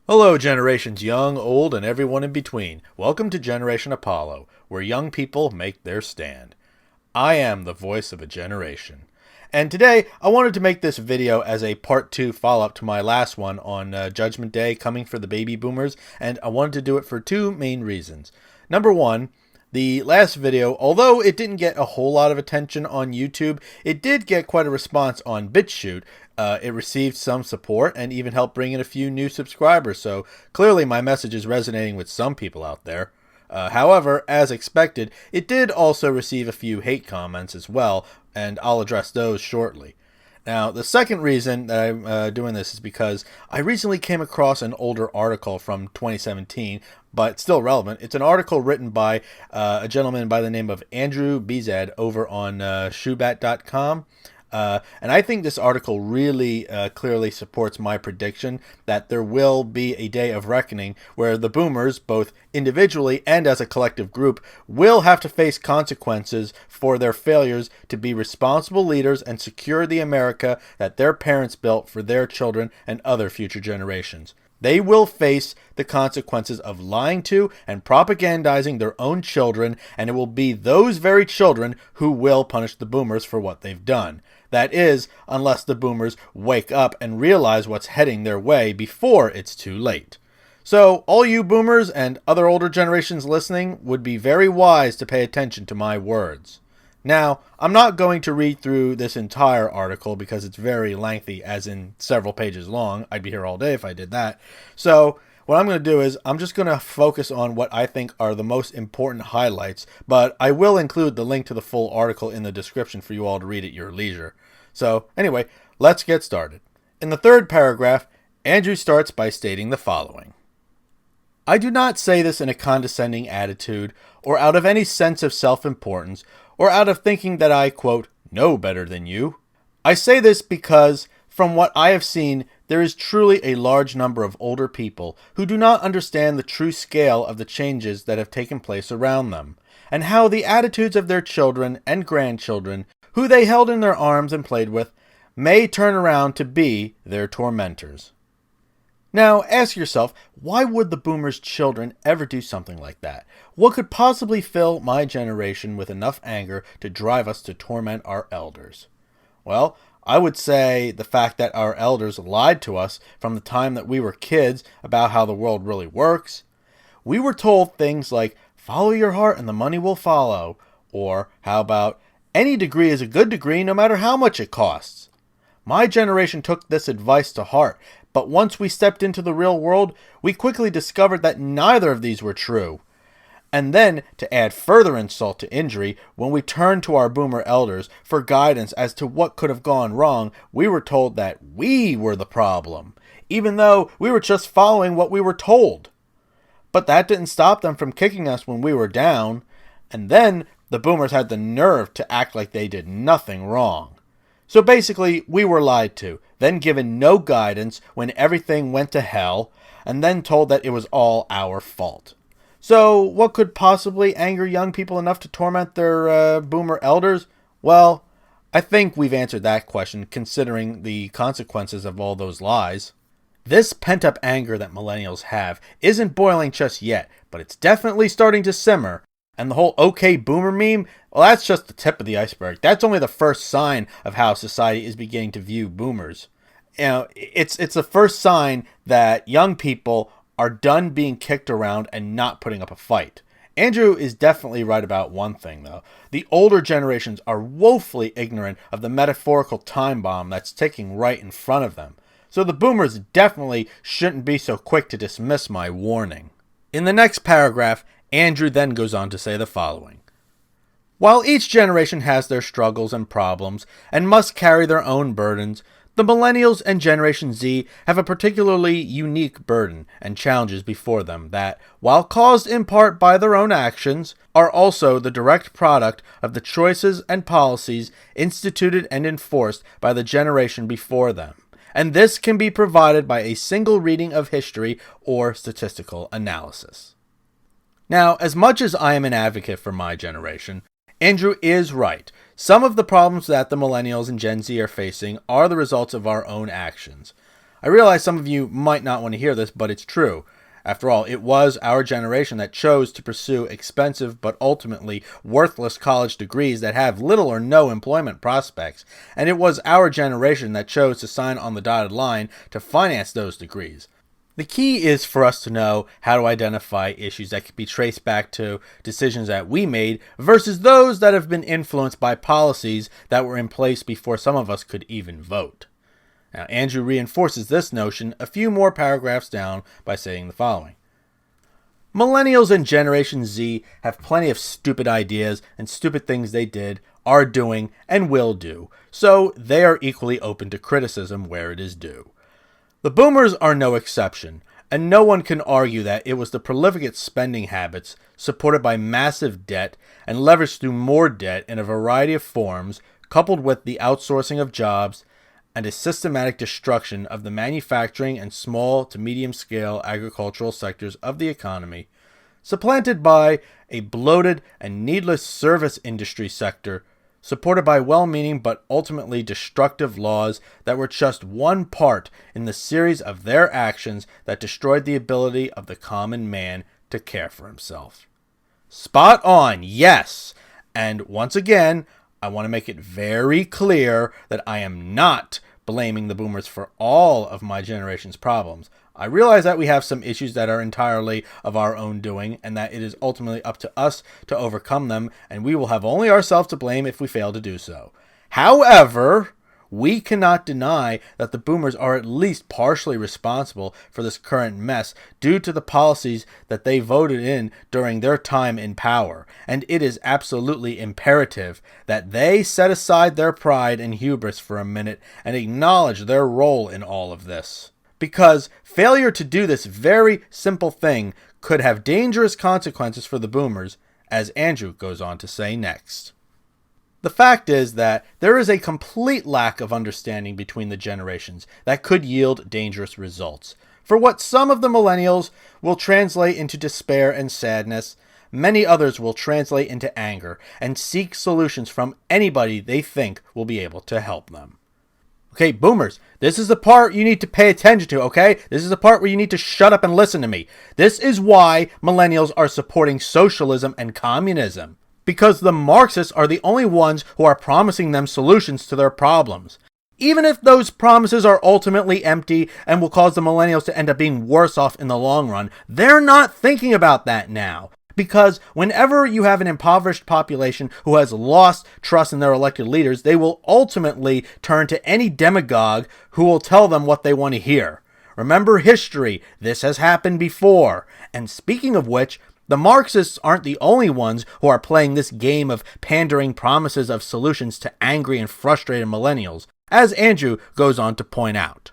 Hello, generations young, old, and everyone in between. Welcome to Generation Apollo, where young people make their stand. I am the voice of a generation. And today, I wanted to make this video as a part 2 follow-up to my last one on Judgment Day coming for the baby boomers, and I wanted to do it for two main reasons. Number one, the last video, although it didn't get a whole lot of attention on YouTube, it did get quite a response on BitChute. It received some support and even helped bring in a few new subscribers, so clearly my message is resonating with some people out there. However, as expected, it did also receive a few hate comments as well, and I'll address those shortly. Now, the second reason that I'm doing this is because I recently came across an older article from 2017, but still relevant. It's an article written by a gentleman by the name of Andrew Bieszad over on shoebat.com. And I think this article really clearly supports my prediction that there will be a day of reckoning where the boomers, both individually and as a collective group, will have to face consequences for their failures to be responsible leaders and secure the America that their parents built for their children and other future generations. They will face the consequences of lying to and propagandizing their own children, and it will be those very children who will punish the boomers for what they've done. That is, unless the boomers wake up and realize what's heading their way before it's too late. So, all you boomers and other older generations listening would be very wise to pay attention to my words. Now, I'm not going to read through this entire article because it's very lengthy, as in several pages long. I'd be here all day if I did that. So, what I'm going to do is I'm just going to focus on what I think are the most important highlights, but I will include the link to the full article in the description for you all to read at your leisure. So, anyway, let's get started. In the third paragraph, Andrew starts by stating the following. I do not say this in a condescending attitude, or out of any sense of self-importance, or out of thinking that I, quote, know better than you. I say this because, from what I have seen, there is truly a large number of older people who do not understand the true scale of the changes that have taken place around them, and how the attitudes of their children and grandchildren, who they held in their arms and played with, may turn around to be their tormentors. Now, ask yourself, why would the boomers' children ever do something like that? What could possibly fill my generation with enough anger to drive us to torment our elders? Well, I would say the fact that our elders lied to us from the time that we were kids about how the world really works. We were told things like, follow your heart and the money will follow, or how about, any degree is a good degree no matter how much it costs. My generation took this advice to heart, but once we stepped into the real world, we quickly discovered that neither of these were true. And then, to add further insult to injury, when we turned to our boomer elders for guidance as to what could have gone wrong, we were told that we were the problem, even though we were just following what we were told. But that didn't stop them from kicking us when we were down, and then the boomers had the nerve to act like they did nothing wrong. So basically, we were lied to, then given no guidance when everything went to hell, and then told that it was all our fault. So, what could possibly anger young people enough to torment their boomer elders? Well, I think we've answered that question considering the consequences of all those lies. This pent-up anger that millennials have isn't boiling just yet, but it's definitely starting to simmer. And the whole okay boomer meme, well, that's just the tip of the iceberg. That's only the first sign of how society is beginning to view boomers. You know, it's the first sign that young people are done being kicked around and not putting up a fight. Andrew is definitely right about one thing, though. The older generations are woefully ignorant of the metaphorical time bomb that's ticking right in front of them. So the boomers definitely shouldn't be so quick to dismiss my warning. In the next paragraph, Andrew then goes on to say the following. While each generation has their struggles and problems and must carry their own burdens, the Millennials and Generation Z have a particularly unique burden and challenges before them that, while caused in part by their own actions, are also the direct product of the choices and policies instituted and enforced by the generation before them. And this can be provided by a single reading of history or statistical analysis. Now, as much as I am an advocate for my generation, Andrew is right. Some of the problems that the Millennials and Gen Z are facing are the results of our own actions. I realize some of you might not want to hear this, but it's true. After all, it was our generation that chose to pursue expensive but ultimately worthless college degrees that have little or no employment prospects, and it was our generation that chose to sign on the dotted line to finance those degrees. The key is for us to know how to identify issues that can be traced back to decisions that we made versus those that have been influenced by policies that were in place before some of us could even vote. Now, Andrew reinforces this notion a few more paragraphs down by saying the following. Millennials and Generation Z have plenty of stupid ideas and stupid things they did, are doing, and will do, so they are equally open to criticism where it is due. The boomers are no exception, and no one can argue that it was the prolific spending habits, supported by massive debt and leveraged through more debt in a variety of forms, coupled with the outsourcing of jobs, and a systematic destruction of the manufacturing and small to medium-scale agricultural sectors of the economy, supplanted by a bloated and needless service industry sector, supported by well-meaning but ultimately destructive laws that were just one part in the series of their actions that destroyed the ability of the common man to care for himself. Spot on, yes! And once again, I want to make it very clear that I am not blaming the boomers for all of my generation's problems. I realize that we have some issues that are entirely of our own doing, and that it is ultimately up to us to overcome them, and we will have only ourselves to blame if we fail to do so. However, we cannot deny that the boomers are at least partially responsible for this current mess due to the policies that they voted in during their time in power, and it is absolutely imperative that they set aside their pride and hubris for a minute and acknowledge their role in all of this. Because failure to do this very simple thing could have dangerous consequences for the boomers, as Andrew goes on to say next. The fact is that there is a complete lack of understanding between the generations that could yield dangerous results. For what some of the millennials will translate into despair and sadness, many others will translate into anger and seek solutions from anybody they think will be able to help them. Okay, boomers, this is the part you need to pay attention to, okay? This is the part where you need to shut up and listen to me. This is why millennials are supporting socialism and communism. Because the Marxists are the only ones who are promising them solutions to their problems. Even if those promises are ultimately empty and will cause the millennials to end up being worse off in the long run, they're not thinking about that now. Because whenever you have an impoverished population who has lost trust in their elected leaders, they will ultimately turn to any demagogue who will tell them what they want to hear. Remember history, this has happened before. And speaking of which, the Marxists aren't the only ones who are playing this game of pandering promises of solutions to angry and frustrated millennials, as Andrew goes on to point out.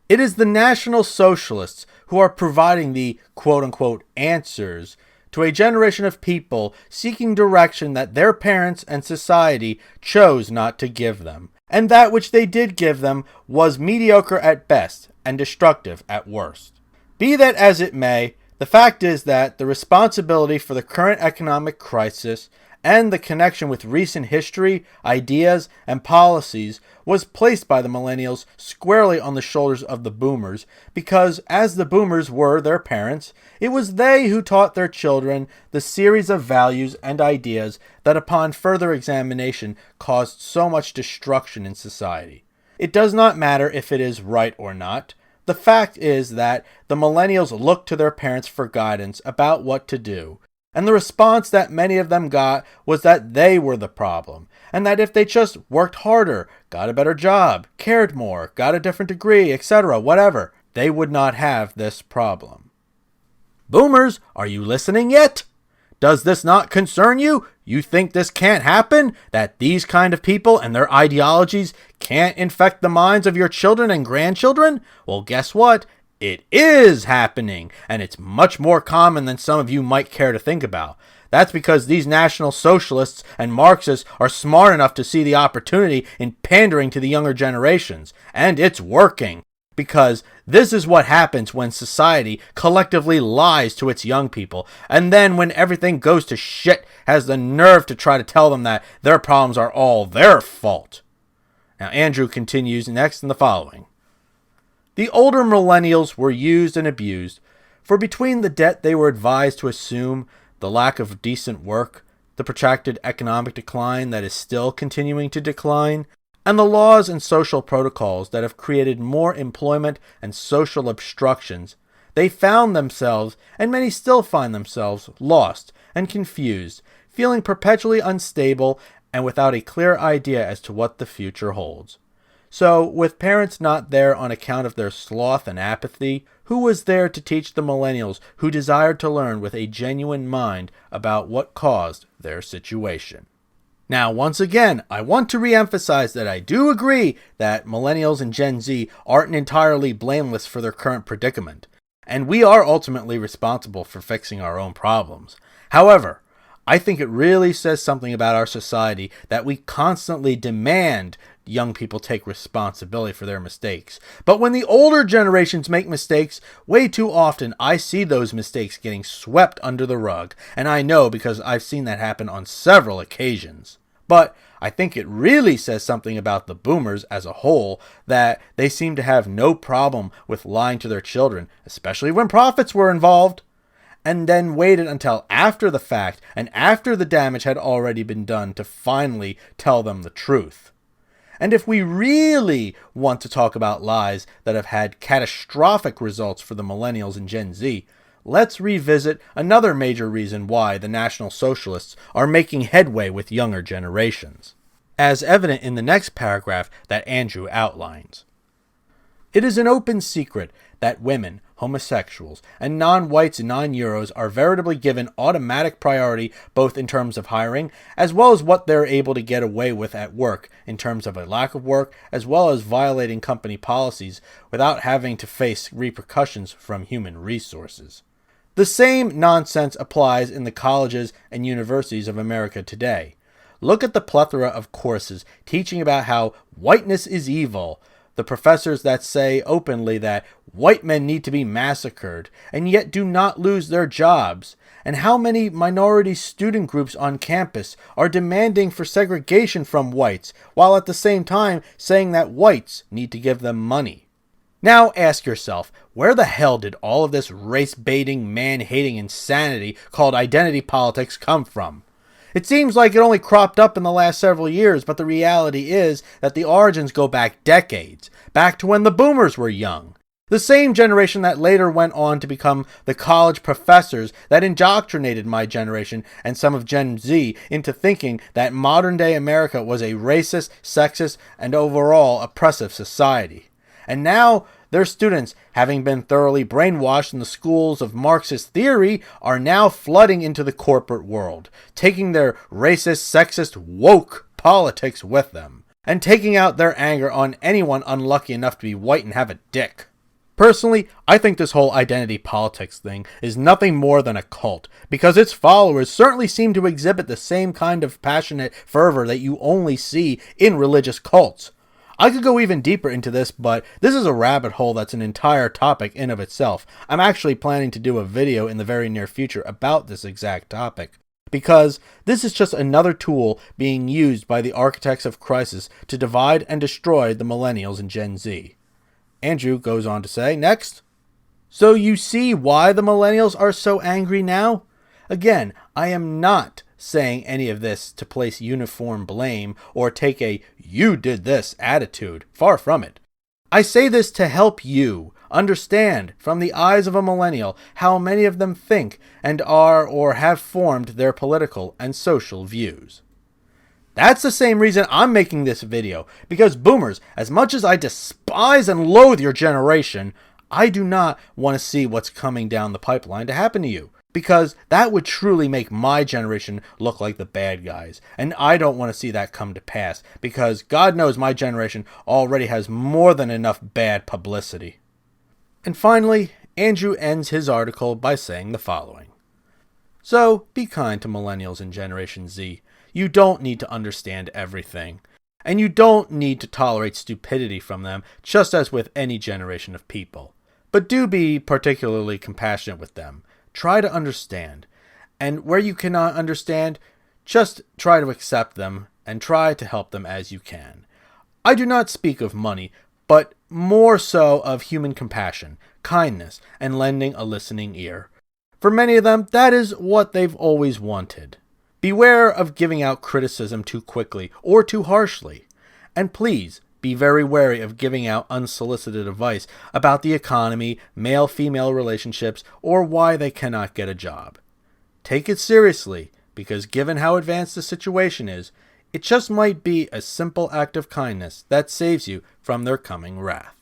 It is the National Socialists who are providing the quote-unquote answers to a generation of people seeking direction that their parents and society chose not to give them, and that which they did give them was mediocre at best and destructive at worst. Be that as it may, the fact is that the responsibility for the current economic crisis and the connection with recent history, ideas, and policies was placed by the millennials squarely on the shoulders of the boomers because, as the boomers were their parents, it was they who taught their children the series of values and ideas that upon further examination caused so much destruction in society. It does not matter if it is right or not. The fact is that the millennials looked to their parents for guidance about what to do, and the response that many of them got was that they were the problem, and that if they just worked harder, got a better job, cared more, got a different degree, etc., whatever, they would not have this problem. Boomers, are you listening yet? Does this not concern you? You think this can't happen? That these kind of people and their ideologies can't infect the minds of your children and grandchildren? Well, guess what? It is happening, and it's much more common than some of you might care to think about. That's because these National Socialists and Marxists are smart enough to see the opportunity in pandering to the younger generations, and it's working. Because this is what happens when society collectively lies to its young people, and then when everything goes to shit, has the nerve to try to tell them that their problems are all their fault. Now Andrew continues next in the following. The older millennials were used and abused, for between the debt they were advised to assume, the lack of decent work, the protracted economic decline that is still continuing to decline, and the laws and social protocols that have created more employment and social obstructions, they found themselves, and many still find themselves, lost and confused, feeling perpetually unstable and without a clear idea as to what the future holds. So, with parents not there on account of their sloth and apathy, who was there to teach the millennials who desired to learn with a genuine mind about what caused their situation? Now, once again, I want to re-emphasize that I do agree that millennials and Gen Z aren't entirely blameless for their current predicament, and we are ultimately responsible for fixing our own problems. However, I think it really says something about our society that we constantly demand young people take responsibility for their mistakes. But when the older generations make mistakes, way too often I see those mistakes getting swept under the rug, and I know because I've seen that happen on several occasions. But I think it really says something about the boomers as a whole that they seem to have no problem with lying to their children, especially when profits were involved, and then waited until after the fact and after the damage had already been done to finally tell them the truth. And if we really want to talk about lies that have had catastrophic results for the millennials and Gen Z, let's revisit another major reason why the National Socialists are making headway with younger generations, as evident in the next paragraph that Andrew outlines. It is an open secret that women, homosexuals, and non-whites and non-Euros are veritably given automatic priority both in terms of hiring as well as what they're able to get away with at work in terms of a lack of work as well as violating company policies without having to face repercussions from human resources. The same nonsense applies in the colleges and universities of America today. Look at the plethora of courses teaching about how whiteness is evil, the professors that say openly that white men need to be massacred and yet do not lose their jobs, and how many minority student groups on campus are demanding for segregation from whites while at the same time saying that whites need to give them money. Now ask yourself, where the hell did all of this race-baiting, man-hating insanity called identity politics come from? It seems like it only cropped up in the last several years, but the reality is that the origins go back decades, back to when the boomers were young. The same generation that later went on to become the college professors that indoctrinated my generation and some of Gen Z into thinking that modern-day America was a racist, sexist, and overall oppressive society. And now their students, having been thoroughly brainwashed in the schools of Marxist theory, are now flooding into the corporate world, taking their racist, sexist, woke politics with them, and taking out their anger on anyone unlucky enough to be white and have a dick. Personally, I think this whole identity politics thing is nothing more than a cult, because its followers certainly seem to exhibit the same kind of passionate fervor that you only see in religious cults. I could go even deeper into this, but this is a rabbit hole that's an entire topic in of itself. I'm actually planning to do a video in the very near future about this exact topic, because this is just another tool being used by the architects of crisis to divide and destroy the millennials and Gen Z. Andrew goes on to say, next, so you see why the millennials are so angry now? Again, I am not saying any of this to place uniform blame or take a "you did this" attitude. Far from it. I say this to help you understand from the eyes of a millennial how many of them think and are or have formed their political and social views. That's the same reason I'm making this video, because boomers, as much as I despise and loathe your generation, I do not want to see what's coming down the pipeline to happen to you, because that would truly make my generation look like the bad guys, and I don't want to see that come to pass, because God knows my generation already has more than enough bad publicity. And finally, Andrew ends his article by saying the following. So, be kind to millennials and Generation Z. You don't need to understand everything, and you don't need to tolerate stupidity from them, just as with any generation of people. But do be particularly compassionate with them. Try to understand, and where you cannot understand, just try to accept them and try to help them as you can. I do not speak of money, but more so of human compassion, kindness, and lending a listening ear. For many of them, that is what they've always wanted. Beware of giving out criticism too quickly or too harshly. And please, be very wary of giving out unsolicited advice about the economy, male-female relationships, or why they cannot get a job. Take it seriously, because given how advanced the situation is, it just might be a simple act of kindness that saves you from their coming wrath.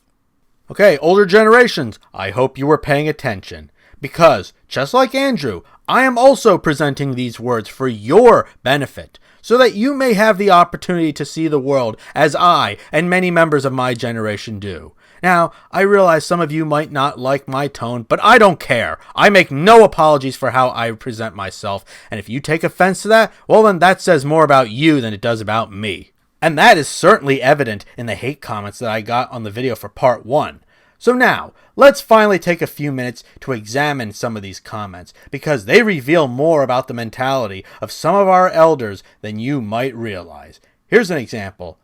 Okay, older generations, I hope you were paying attention, because, just like Andrew, I am also presenting these words for your benefit, so that you may have the opportunity to see the world as I and many members of my generation do. Now, I realize some of you might not like my tone, but I don't care. I make no apologies for how I present myself, and if you take offense to that, well then that says more about you than it does about me. And that is certainly evident in the hate comments that I got on the video for part 1. So now, let's finally take a few minutes to examine some of these comments, because they reveal more about the mentality of some of our elders than you might realize. Here's an example.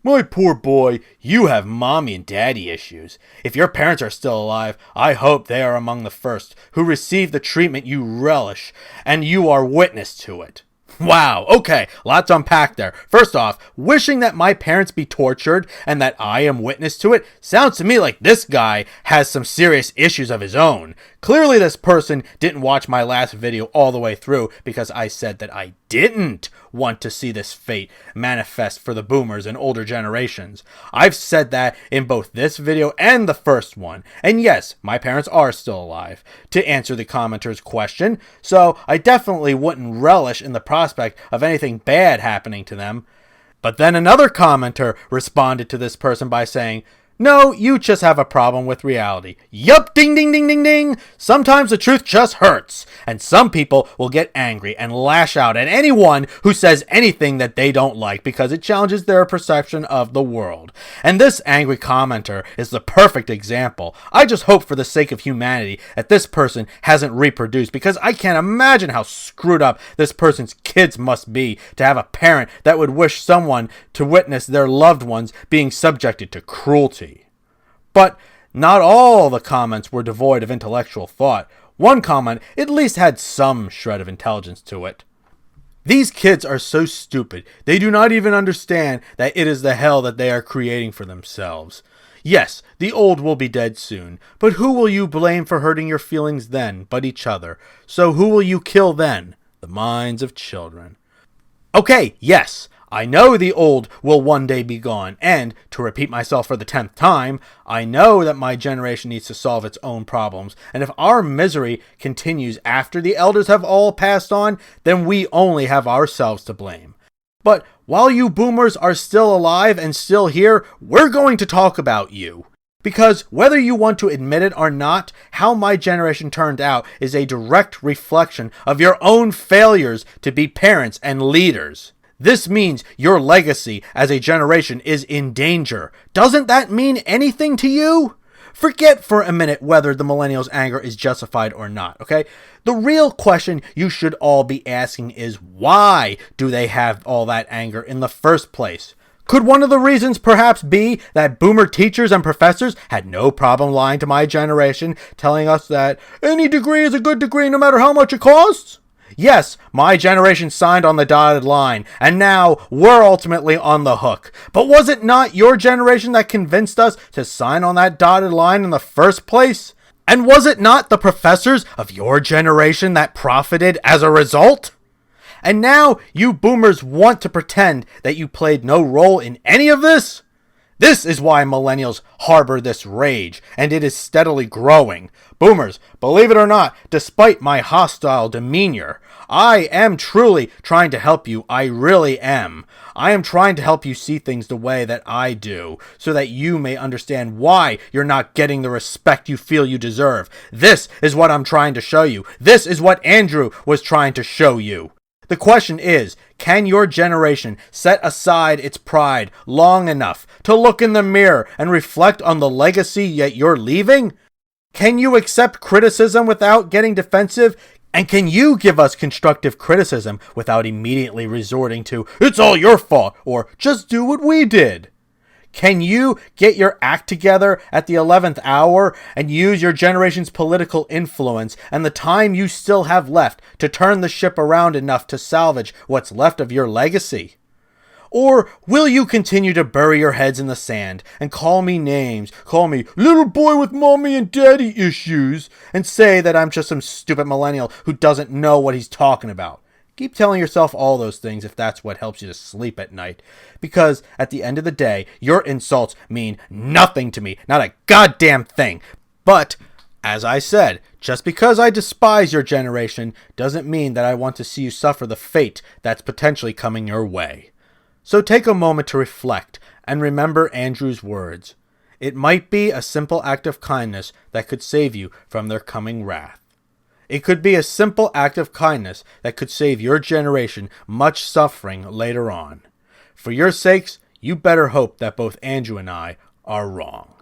My poor boy, you have mommy and daddy issues. If your parents are still alive, I hope they are among the first who receive the treatment you relish, and you are witness to it. Wow, okay, lots to unpack there. First off, wishing that my parents be tortured and that I am witness to it sounds to me like this guy has some serious issues of his own. Clearly this person didn't watch my last video all the way through, because I said that I didn't want to see this fate manifest for the boomers and older generations. I've said that in both this video and the first one. And yes, my parents are still alive, to answer the commenter's question, so I definitely wouldn't relish in the prospect of anything bad happening to them. But then another commenter responded to this person by saying, "No, you just have a problem with reality. Yup, ding ding ding ding ding. Sometimes the truth just hurts. And some people will get angry and lash out at anyone who says anything that they don't like because it challenges their perception of the world." And this angry commenter is the perfect example. I just hope for the sake of humanity that this person hasn't reproduced, because I can't imagine how screwed up this person's kids must be to have a parent that would wish someone to witness their loved ones being subjected to cruelty. But not all the comments were devoid of intellectual thought. One comment at least had some shred of intelligence to it. These kids are so stupid, they do not even understand that it is the hell that they are creating for themselves. Yes, the old will be dead soon, but who will you blame for hurting your feelings then but each other? So who will you kill then? The minds of children. Okay, yes, I know the old will one day be gone, and, to repeat myself for the 10th time, I know that my generation needs to solve its own problems, and if our misery continues after the elders have all passed on, then we only have ourselves to blame. But while you boomers are still alive and still here, we're going to talk about you. Because whether you want to admit it or not, how my generation turned out is a direct reflection of your own failures to be parents and leaders. This means your legacy as a generation is in danger. Doesn't that mean anything to you? Forget for a minute whether the millennials' anger is justified or not, okay? The real question you should all be asking is, why do they have all that anger in the first place? Could one of the reasons perhaps be that boomer teachers and professors had no problem lying to my generation, telling us that any degree is a good degree no matter how much it costs? Yes, my generation signed on the dotted line, and now we're ultimately on the hook. But was it not your generation that convinced us to sign on that dotted line in the first place? And was it not the professors of your generation that profited as a result? And now you boomers want to pretend that you played no role in any of this? This is why millennials harbor this rage, and it is steadily growing. Boomers, believe it or not, despite my hostile demeanor, I am truly trying to help you. I really am. I am trying to help you see things the way that I do, so that you may understand why you're not getting the respect you feel you deserve. This is what I'm trying to show you. This is what Andrew was trying to show you. The question is, can your generation set aside its pride long enough to look in the mirror and reflect on the legacy that you're leaving? Can you accept criticism without getting defensive? And can you give us constructive criticism without immediately resorting to, "It's all your fault," or "Just do what we did"? Can you get your act together at the 11th hour and use your generation's political influence and the time you still have left to turn the ship around enough to salvage what's left of your legacy? Or will you continue to bury your heads in the sand and call me names, call me little boy with mommy and daddy issues, and say that I'm just some stupid millennial who doesn't know what he's talking about? Keep telling yourself all those things if that's what helps you to sleep at night. Because at the end of the day, your insults mean nothing to me. Not a goddamn thing. But, as I said, just because I despise your generation doesn't mean that I want to see you suffer the fate that's potentially coming your way. So take a moment to reflect and remember Andrew's words. It might be a simple act of kindness that could save you from their coming wrath. It could be a simple act of kindness that could save your generation much suffering later on. For your sakes, you better hope that both Andrew and I are wrong.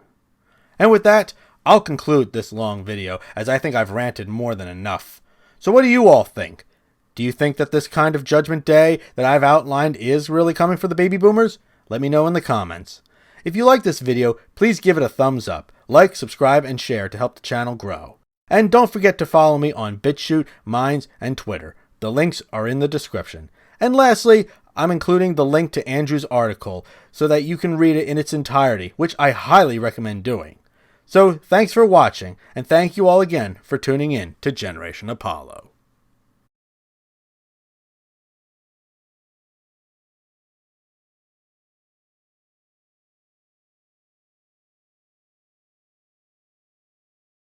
And with that, I'll conclude this long video, as I think I've ranted more than enough. So what do you all think? Do you think that this kind of Judgment Day that I've outlined is really coming for the baby boomers? Let me know in the comments. If you like this video, please give it a thumbs up, like, subscribe, and share to help the channel grow. And don't forget to follow me on BitChute, Minds, and Twitter. The links are in the description. And lastly, I'm including the link to Andrew's article so that you can read it in its entirety, which I highly recommend doing. So thanks for watching, and thank you all again for tuning in to Generation Apollo.